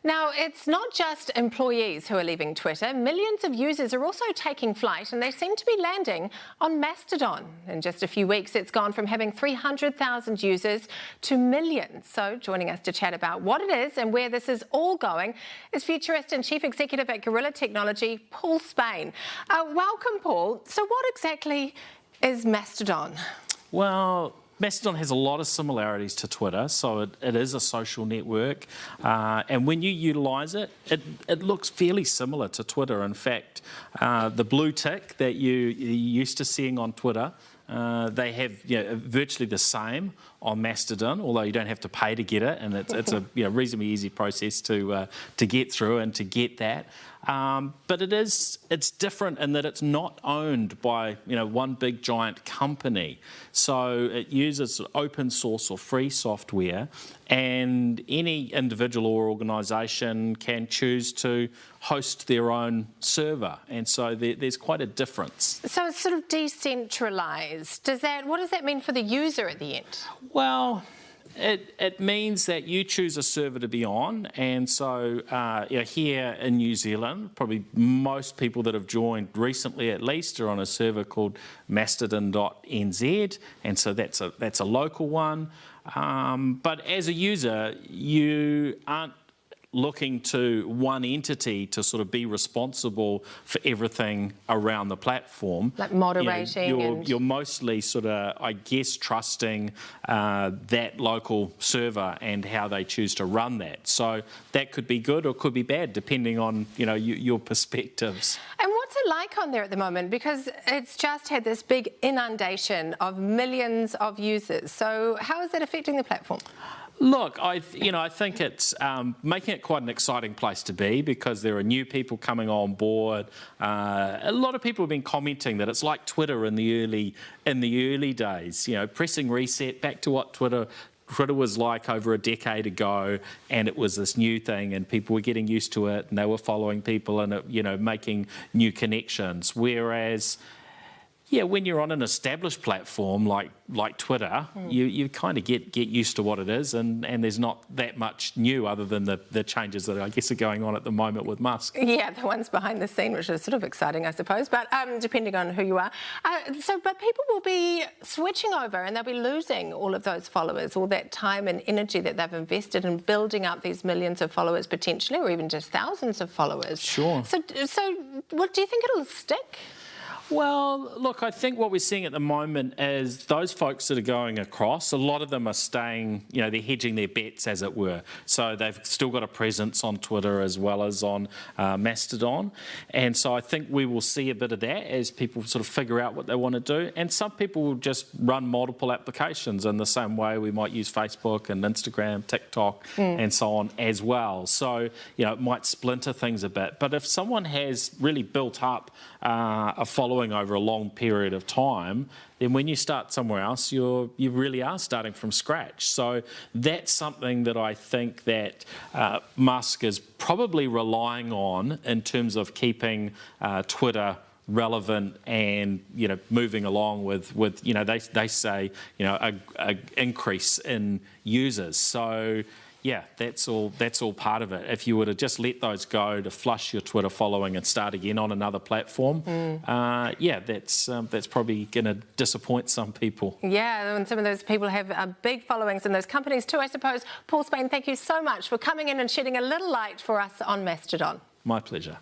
Now, it's not just employees who are leaving Twitter. Millions of users are also taking flight, and they seem to be landing on Mastodon. In just a few weeks, it's gone from having 300,000 users to millions. So joining us to chat about what it is and where this is all going is futurist and chief executive at Gorilla Technology, Paul Spain. Welcome, Paul. So what exactly is Mastodon? Well, Mastodon has a lot of similarities to Twitter, so it is a social network, and when you utilise it, it looks fairly similar to Twitter. In fact, the blue tick that you're used to seeing on Twitter, they have virtually the same on Mastodon, although you don't have to pay to get it, and it's a reasonably easy process to get through and to get that. But it's different in that it's not owned by one big giant company. So it uses open source or free software, and any individual or organisation can choose to host their own server, and so there's quite a difference. So it's sort of decentralised. What does that mean for the user at the end? Well, it means that you choose a server to be on, and so here in New Zealand, probably most people that have joined recently at least are on a server called Mastodon.nz, and so that's a local one. But as a user, you aren't looking to one entity to sort of be responsible for everything around the platform. Like moderating. You're mostly sort of, I guess, trusting that local server and how they choose to run that. So that could be good or could be bad, depending on your perspectives. And what's it like on there at the moment? Because it's just had this big inundation of millions of users. So how is that affecting the platform? Look, I think it's making it quite an exciting place to be because there are new people coming on board. A lot of people have been commenting that it's like Twitter in the early days. Pressing reset back to what Twitter was like over a decade ago, and it was this new thing, and people were getting used to it, and they were following people and making new connections. Whereas, when you're on an established platform like Twitter, you kind of get used to what it is, and there's not that much new other than the changes that I guess are going on at the moment with Musk. Yeah, the ones behind the scene, which is sort of exciting, I suppose, but depending on who you are. But people will be switching over, and they'll be losing all of those followers, all that time and energy that they've invested in building up these millions of followers potentially, or even just thousands of followers. Sure. So what do you think it'll stick? Well, look, I think what we're seeing at the moment is those folks that are going across, a lot of them are staying, they're hedging their bets, as it were. So they've still got a presence on Twitter as well as on Mastodon. And so I think we will see a bit of that as people sort of figure out what they want to do. And some people will just run multiple applications in the same way we might use Facebook and Instagram, TikTok, and so on as well. So, it might splinter things a bit. But if someone has really built up a following over a long period of time, then when you start somewhere else, you really are starting from scratch. So that's something that I think that Musk is probably relying on in terms of keeping Twitter relevant and moving along with they say a increase in users. So yeah, that's all part of it. If you were to just let those go to flush your Twitter following and start again on another platform, that's probably going to disappoint some people. Yeah, and some of those people have big followings in those companies too, I suppose. Paul Spain, thank you so much for coming in and shedding a little light for us on Mastodon. My pleasure.